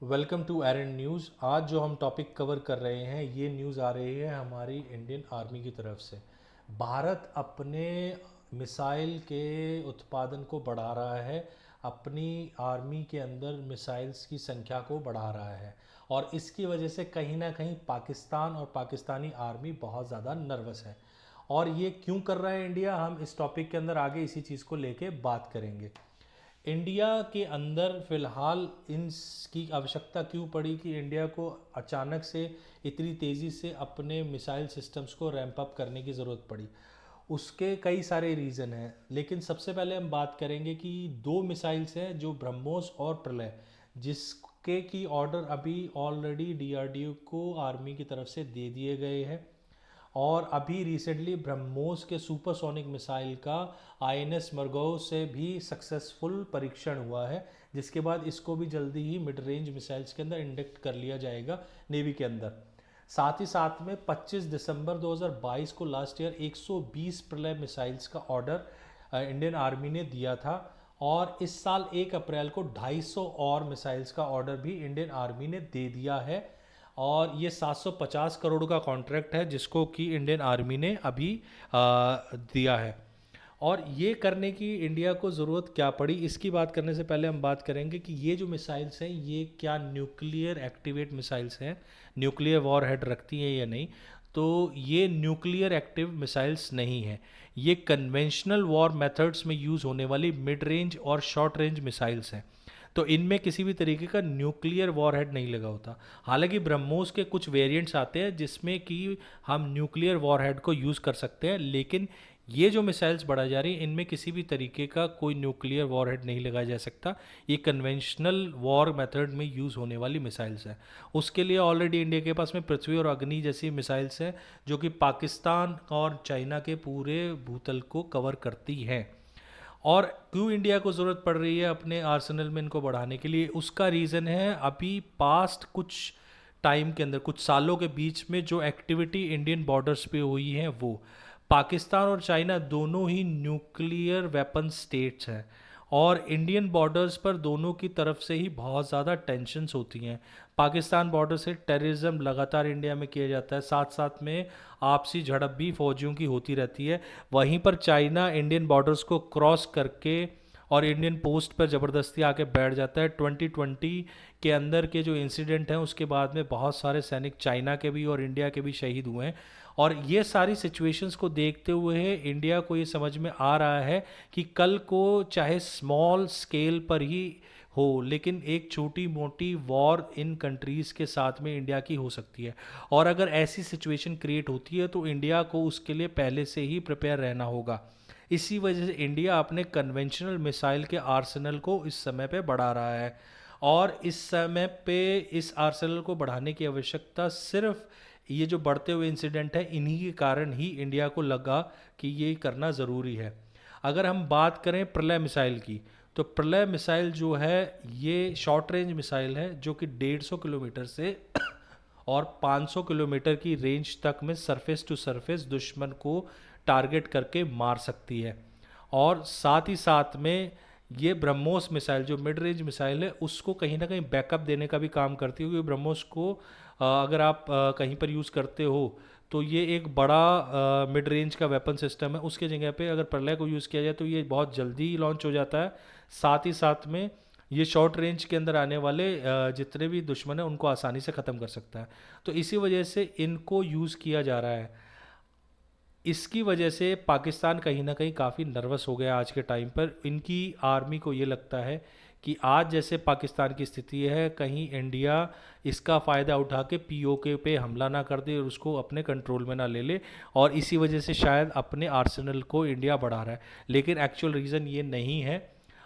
Welcome to Eran news. आज जो हम टॉपिक कवर कर रहे हैं ये न्यूज़ आ रही है हमारी इंडियन आर्मी की तरफ से। भारत अपने मिसाइल के उत्पादन को बढ़ा रहा है, अपनी आर्मी के अंदर मिसाइल्स की संख्या को बढ़ा रहा है और इसकी वजह से कहीं ना कहीं पाकिस्तान और पाकिस्तानी आर्मी बहुत ज़्यादा नर्वस है। और ये क्यों कर रहा है इंडिया, हम इस टॉपिक के अंदर आगे इसी चीज़ को लेके बात करेंगे। इंडिया के अंदर फ़िलहाल इसकी आवश्यकता क्यों पड़ी कि इंडिया को अचानक से इतनी तेज़ी से अपने मिसाइल सिस्टम्स को रैंप अप करने की ज़रूरत पड़ी। उसके कई सारे रीज़न हैं, लेकिन सबसे पहले हम बात करेंगे कि दो मिसाइल्स हैं जो ब्रह्मोस और प्रलय, जिसके की ऑर्डर अभी ऑलरेडी डीआरडीओ को आर्मी की तरफ से दे दिए गए हैं। और अभी रिसेंटली ब्रह्मोस के सुपरसोनिक मिसाइल का आईएनएस मरगो से भी सक्सेसफुल परीक्षण हुआ है, जिसके बाद इसको भी जल्दी ही मिड रेंज मिसाइल्स के अंदर इंडक्ट कर लिया जाएगा नेवी के अंदर। साथ ही साथ में 25 दिसंबर 2022 को लास्ट ईयर 120 प्रलय मिसाइल्स का ऑर्डर इंडियन आर्मी ने दिया था और इस साल 1 अप्रैल को 250 और मिसाइल्स का ऑर्डर भी इंडियन आर्मी ने दे दिया है। और ये 750 करोड़ का कॉन्ट्रैक्ट है जिसको कि इंडियन आर्मी ने अभी दिया है। और ये करने की इंडिया को ज़रूरत क्या पड़ी, इसकी बात करने से पहले हम बात करेंगे कि ये जो मिसाइल्स हैं ये क्या न्यूक्लियर एक्टिवेट मिसाइल्स हैं, न्यूक्लियर वॉर हेड रखती हैं या नहीं। तो ये न्यूक्लियर एक्टिव मिसाइल्स नहीं है, ये कन्वेंशनल वॉर मेथड्स में यूज़ होने वाली मिड रेंज और शॉर्ट रेंज मिसाइल्स हैं। तो इनमें किसी भी तरीके का न्यूक्लियर वॉरहेड नहीं लगा होता। हालांकि ब्रह्मोस के कुछ वेरिएंट्स आते हैं जिसमें कि हम न्यूक्लियर वॉरहेड को यूज़ कर सकते हैं, लेकिन ये जो मिसाइल्स बढ़ाई जा रही हैं इनमें किसी भी तरीके का कोई न्यूक्लियर वॉरहेड नहीं लगाया जा सकता। ये कन्वेंशनल वॉर मेथड में यूज़ होने वाली मिसाइल्स हैं। उसके लिए ऑलरेडी इंडिया के पास में पृथ्वी और अग्नि जैसी मिसाइल्स हैं जो कि पाकिस्तान और चाइना के पूरे भूतल को कवर करती हैं। और क्यों इंडिया को ज़रूरत पड़ रही है अपने आर्सेनल में इनको बढ़ाने के लिए, उसका रीज़न है अभी पास्ट कुछ टाइम के अंदर, कुछ सालों के बीच में जो एक्टिविटी इंडियन बॉर्डर्स पे हुई है वो पाकिस्तान और चाइना दोनों ही न्यूक्लियर वेपन स्टेट्स हैं और इंडियन बॉर्डर्स पर दोनों की तरफ से ही बहुत ज़्यादा टेंशन्स होती हैं। पाकिस्तान बॉर्डर से टेररिज्म लगातार इंडिया में किया जाता है, साथ साथ में आपसी झड़प भी फौजियों की होती रहती है। वहीं पर चाइना इंडियन बॉर्डर्स को क्रॉस करके और इंडियन पोस्ट पर ज़बरदस्ती आके बैठ जाता है। 2020 के अंदर के जो इंसिडेंट हैं उसके बाद में बहुत सारे सैनिक चाइना के भी और इंडिया के भी शहीद हुए हैं। और ये सारी सिचुएशंस को देखते हुए इंडिया को ये समझ में आ रहा है कि कल को चाहे स्मॉल स्केल पर ही हो, लेकिन एक छोटी मोटी वॉर इन कंट्रीज़ के साथ में इंडिया की हो सकती है। और अगर ऐसी सिचुएशन क्रिएट होती है तो इंडिया को उसके लिए पहले से ही प्रिपेयर रहना होगा। इसी वजह से इंडिया अपने कन्वेंशनल मिसाइल के आर्सेनल को इस समय पे बढ़ा रहा है। और इस समय पे इस आर्सेनल को बढ़ाने की आवश्यकता सिर्फ ये जो बढ़ते हुए इंसिडेंट है इन्हीं के कारण ही इंडिया को लगा कि ये करना ज़रूरी है। अगर हम बात करें प्रलय मिसाइल की, तो प्रलय मिसाइल जो है ये शॉर्ट रेंज मिसाइल है जो कि 150 किलोमीटर से और 500 किलोमीटर की रेंज तक में सरफेस टू सरफेस दुश्मन को टारगेट करके मार सकती है। और साथ ही साथ में ये ब्रह्मोस मिसाइल जो मिड रेंज मिसाइल है उसको कहीं ना कहीं बैकअप देने का भी काम करती है, क्योंकि ब्रह्मोस को अगर आप कहीं पर यूज़ करते हो तो ये एक बड़ा मिड रेंज का वेपन सिस्टम है, उसके जगह पे अगर प्रलय को यूज़ किया जाए तो ये बहुत जल्दी लॉन्च हो जाता है। साथ ही साथ में ये शॉर्ट रेंज के अंदर आने वाले जितने भी दुश्मन हैं उनको आसानी से ख़त्म कर सकता है। तो इसी वजह से इनको यूज़ किया जा रहा है। इसकी वजह से पाकिस्तान कहीं ना कहीं काफ़ी नर्वस हो गया आज के टाइम पर। इनकी आर्मी को ये लगता है कि आज जैसे पाकिस्तान की स्थिति है कहीं इंडिया इसका फ़ायदा उठा के पीओके पे हमला ना कर दे और उसको अपने कंट्रोल में ना ले ले, और इसी वजह से शायद अपने आर्सेनल को इंडिया बढ़ा रहा है। लेकिन एक्चुअल रीज़न ये नहीं है।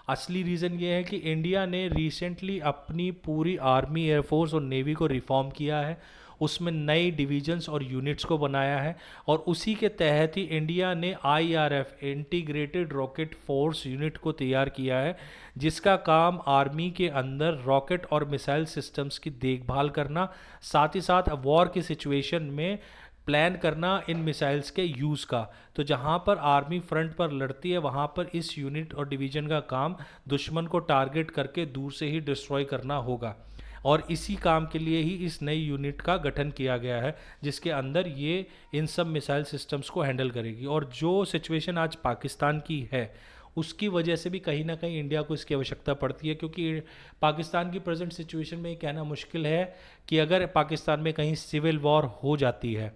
असली रीज़न ये है कि इंडिया ने रिसेंटली अपनी पूरी आर्मी, एयरफोर्स और नेवी को रिफॉर्म किया है, उसमें नई डिवीजन्स और यूनिट्स को बनाया है और उसी के तहत ही इंडिया ने IRF integrated rocket force unit को तैयार किया है, जिसका काम आर्मी के अंदर रॉकेट और मिसाइल सिस्टम्स की देखभाल करना, साथ ही साथ वॉर की सिचुएशन में प्लान करना इन मिसाइल्स के यूज़ का। तो जहाँ पर आर्मी फ्रंट पर लड़ती है वहाँ पर इस यूनिट और डिवीज़न का काम दुश्मन को टारगेट करके दूर से ही डिस्ट्रॉय करना होगा। और इसी काम के लिए ही इस नई यूनिट का गठन किया गया है, जिसके अंदर ये इन सब मिसाइल सिस्टम्स को हैंडल करेगी। और जो सिचुएशन आज पाकिस्तान की है उसकी वजह से भी कहीं ना कहीं इंडिया को इसकी आवश्यकता पड़ती है, क्योंकि पाकिस्तान की प्रेजेंट सिचुएशन में ये कहना मुश्किल है कि अगर पाकिस्तान में कहीं सिविल वॉर हो जाती है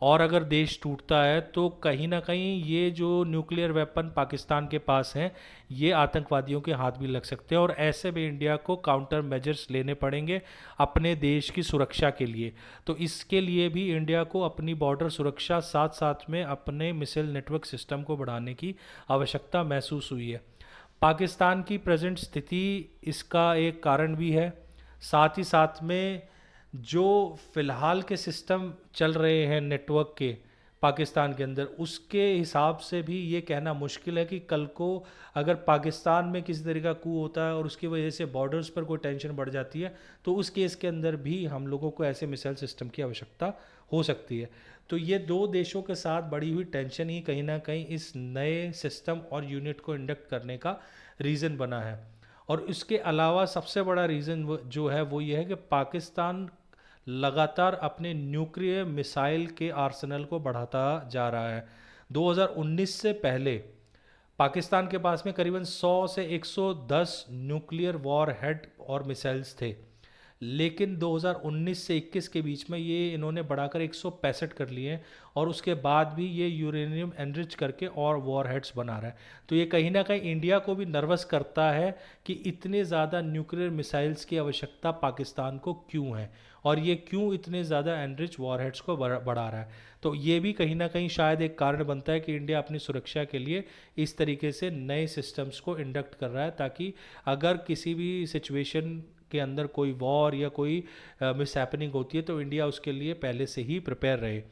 और अगर देश टूटता है तो कहीं ना कहीं ये जो न्यूक्लियर वेपन पाकिस्तान के पास हैं ये आतंकवादियों के हाथ भी लग सकते हैं, और ऐसे में इंडिया को काउंटर मेजर्स लेने पड़ेंगे अपने देश की सुरक्षा के लिए। तो इसके लिए भी इंडिया को अपनी बॉर्डर सुरक्षा साथ साथ में अपने मिसाइल नेटवर्क सिस्टम को बढ़ाने की आवश्यकता महसूस हुई है। पाकिस्तान की प्रेजेंट स्थिति इसका एक कारण भी है। साथ ही साथ में जो फ़िलहाल के सिस्टम चल रहे हैं नेटवर्क के पाकिस्तान के अंदर, उसके हिसाब से भी ये कहना मुश्किल है कि कल को अगर पाकिस्तान में किसी तरह का कू होता है और उसकी वजह से बॉर्डर्स पर कोई टेंशन बढ़ जाती है तो उस केस के अंदर भी हम लोगों को ऐसे मिसाइल सिस्टम की आवश्यकता हो सकती है। तो ये दो देशों के साथ बढ़ी हुई टेंशन ही कहीं ना कहीं इस नए सिस्टम और यूनिट को इंडक्ट करने का रीज़न बना है। और इसके अलावा सबसे बड़ा रीज़न जो है वो ये है कि पाकिस्तान लगातार अपने न्यूक्लियर मिसाइल के आर्सेनल को बढ़ाता जा रहा है। 2019 से पहले पाकिस्तान के पास में करीबन 100 से 110 न्यूक्लियर वॉर हेड और मिसाइल्स थे, लेकिन 2019 से 21 के बीच में ये इन्होंने बढ़ाकर 165 कर लिए हैं, और उसके बाद भी ये यूरेनियम एनरिच करके और वॉर हेड्स बना रहा है। तो ये कहीं ना कहीं इंडिया को भी नर्वस करता है कि इतने ज़्यादा न्यूक्लियर मिसाइल्स की आवश्यकता पाकिस्तान को क्यों है, और ये क्यों इतने ज़्यादा एनरिच वॉर हेड्स को बढ़ा रहा है। तो ये भी कहीं ना कहीं शायद एक कारण बनता है कि इंडिया अपनी सुरक्षा के लिए इस तरीके से नए सिस्टम्स को इंडक्ट कर रहा है, ताकि अगर किसी भी सिचुएशन के अंदर कोई वॉर या कोई मिसहैपनिंग होती है तो इंडिया उसके लिए पहले से ही प्रिपेयर रहे।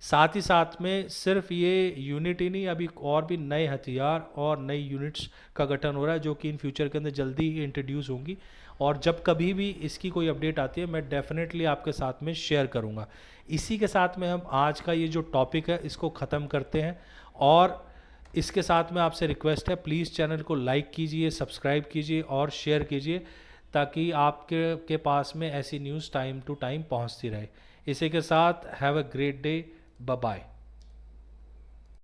साथ ही साथ में सिर्फ ये यूनिट ही नहीं, अभी और भी नए हथियार और नई यूनिट्स का गठन हो रहा है जो कि इन फ्यूचर के अंदर जल्दी ही इंट्रोड्यूस होंगी, और जब कभी भी इसकी कोई अपडेट आती है मैं डेफिनेटली आपके साथ में शेयर करूँगा। इसी के साथ में हम आज का ये जो टॉपिक है इसको ख़त्म करते हैं, और इसके साथ में आपसे रिक्वेस्ट है प्लीज़ चैनल को लाइक कीजिए, सब्सक्राइब कीजिए और शेयर कीजिए, ताकि आपके पास में ऐसी न्यूज़ टाइम टू टाइम पहुंचती रहे। इसी के साथ have a great day, bye bye.